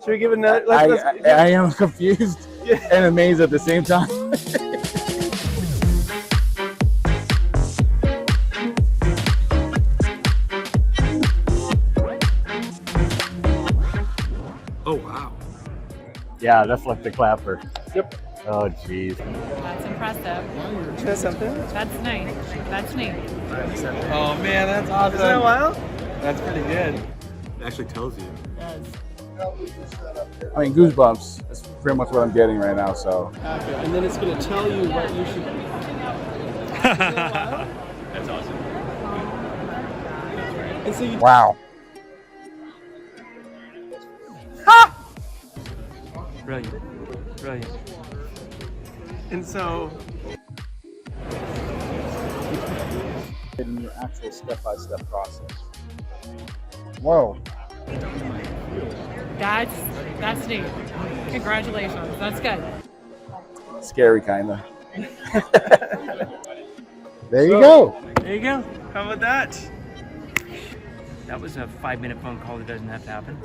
Should we give it another? I am confused and amazed at the same time. Oh, wow. Yeah, that's like the clapper. Yep. Oh, jeez. That's impressive. That's something. That's neat. That's neat. Oh, man, that's awesome. Isn't that wild? That's pretty good. It actually tells you. It does. I mean, goosebumps. That's pretty much what I'm getting right now, so. Okay, and then it's going to tell you what you should do. That's awesome. And so you Wow. Brilliant. Brilliant. And so In your actual step-by-step process. Whoa. That's neat. Congratulations. That's good. Scary, kind of. There you go. there you go. How about that? That was a 5-minute phone call that doesn't have to happen.